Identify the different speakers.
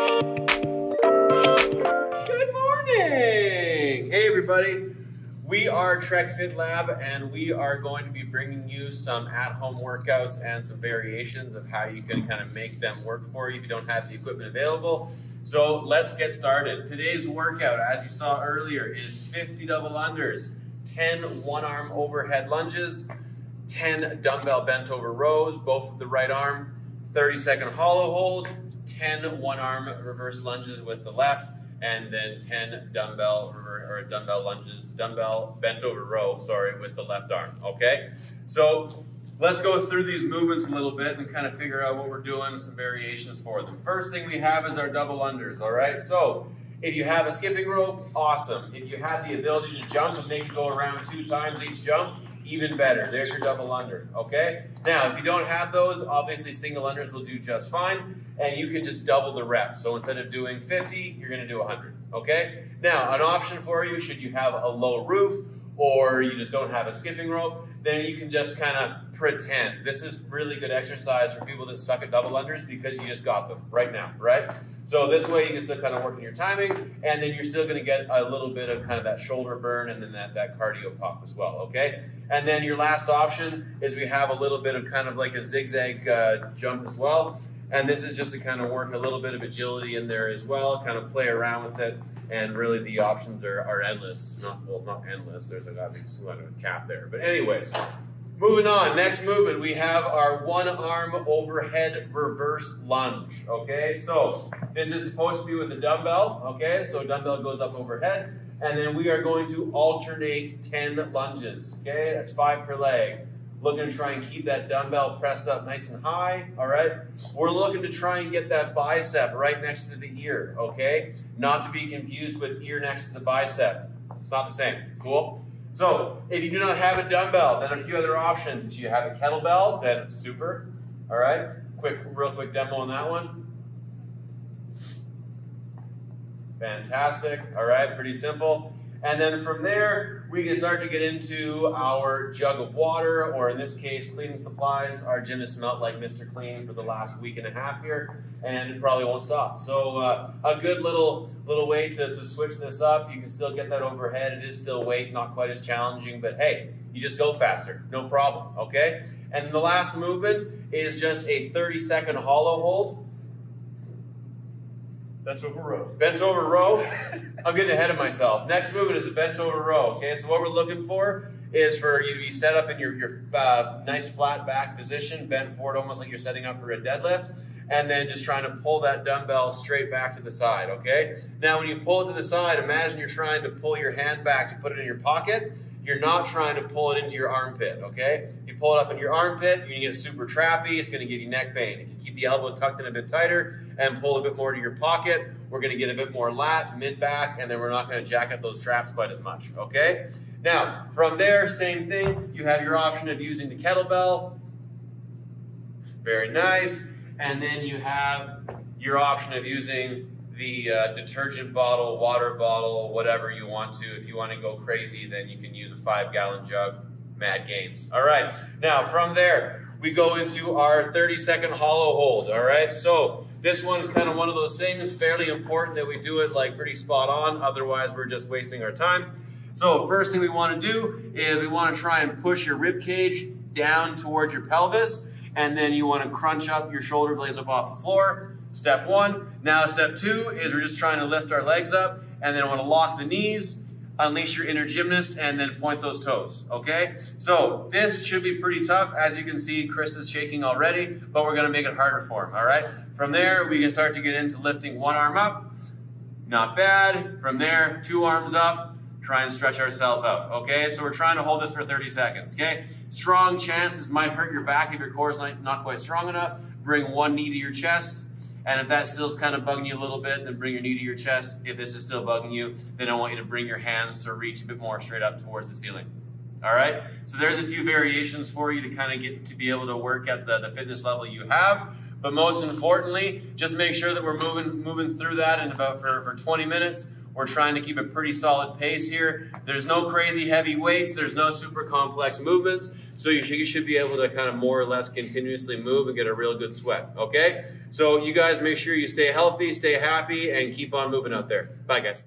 Speaker 1: Good morning! Hey everybody, we are Trec Fit Lab and we are going to be bringing you some at-home workouts and some variations of how you can kind of make them work for you if you don't have the equipment available. So let's get started. Today's workout, as you saw earlier, is 50 double unders, 10 one-arm overhead lunges, 10 dumbbell bent over rows, both with the right arm, 30-second hollow hold, 10 one-arm reverse lunges with the left, and then 10 dumbbell lunges, dumbbell bent over row, with the left arm, okay? So let's go through these movements a little bit and kind of figure out what we're doing and some variations for them. First thing we have is our double unders, all right? So if you have a skipping rope, awesome. If you have the ability to jump and maybe go around 2 times each jump, even better. There's your double under, okay? Now, if you don't have those, obviously single unders will do just fine, and you can just double the reps. So instead of doing 50, you're gonna do 100, okay? Now, an option for you, should you have a low roof, or you just don't have a skipping rope, then you can just kind of pretend. This is really good exercise for people that suck at double unders because you just got them right now, right? So this way you can still kind of work on your timing, and then you're still gonna get a little bit of kind of that shoulder burn and then that cardio pop as well, okay? And then your last option is we have a little bit of kind of like a zigzag jump as well. And this is just to kind of work a little bit of agility in there as well, kind of play around with it. And really the options are endless. Not endless, there's a cap there. But anyways, moving on, next movement, we have our one-arm overhead reverse lunge, okay? So this is supposed to be with a dumbbell, okay? So dumbbell goes up overhead, and then we are going to alternate 10 lunges, okay? That's 5 per leg. Looking to try and keep that dumbbell pressed up nice and high, all right? We're looking to try and get that bicep right next to the ear, okay? Not to be confused with ear next to the bicep. It's not the same, cool? So if you do not have a dumbbell, then a few other options. If you have a kettlebell, then super, all right? Real quick demo on that one. Fantastic, all right, pretty simple. And then from there, we can start to get into our jug of water, or in this case, cleaning supplies. Our gym has smelled like Mr. Clean for the last week and a half here, and it probably won't stop. So a good little way to switch this up. You can still get that overhead. It is still weight, not quite as challenging, but hey, you just go faster, no problem, okay? And then the last movement is just a 30-second hollow hold.
Speaker 2: Bent over row.
Speaker 1: Bent over row. I'm getting ahead of myself. Next movement is a bent over row. Okay, so what we're looking for is for you to be set up in your nice flat back position, bent forward almost like you're setting up for a deadlift, and then just trying to pull that dumbbell straight back to the side, okay? Now when you pull it to the side, imagine you're trying to pull your hand back to put it in your pocket. You're not trying to pull it into your armpit, okay? If you pull it up in your armpit, you're gonna get super trappy, it's gonna give you neck pain. If you keep the elbow tucked in a bit tighter and pull a bit more to your pocket, we're gonna get a bit more lat, mid-back, and then we're not gonna jack up those traps quite as much, okay? Now, from there, same thing, you have your option of using the kettlebell. Very nice. And then you have your option of using the detergent bottle, water bottle, whatever you want to. If you want to go crazy, then you can use a 5-gallon jug. Mad gains. All right. Now, from there, we go into our 30-second hollow hold. All right. So this one is kind of one of those things, fairly important that we do it like pretty spot on. Otherwise, we're just wasting our time. So first thing we want to do is we want to try and push your rib cage down towards your pelvis, and then you want to crunch up your shoulder blades up off the floor. Step 1. Now step 2 is we're just trying to lift our legs up, and then I want to lock the knees, unleash your inner gymnast, and then point those toes, okay? So this should be pretty tough. As you can see, Chris is shaking already, but we're gonna make it harder for him, all right? From there, we can start to get into lifting one arm up. Not bad. From there, 2 arms up. Try and stretch ourselves out, okay? So we're trying to hold this for 30 seconds, okay? Strong chance this might hurt your back if your core is not quite strong enough. Bring one knee to your chest. And if that still's kind of bugging you a little bit, then bring your knee to your chest. If this is still bugging you, then I want you to bring your hands to reach a bit more straight up towards the ceiling. All right? So there's a few variations for you to kind of get to be able to work at the fitness level you have. But most importantly, just make sure that we're moving through that in about for 20 minutes. We're trying to keep a pretty solid pace here. There's no crazy heavy weights. There's no super complex movements. So you should be able to kind of more or less continuously move and get a real good sweat, okay? So you guys make sure you stay healthy, stay happy, and keep on moving out there. Bye, guys.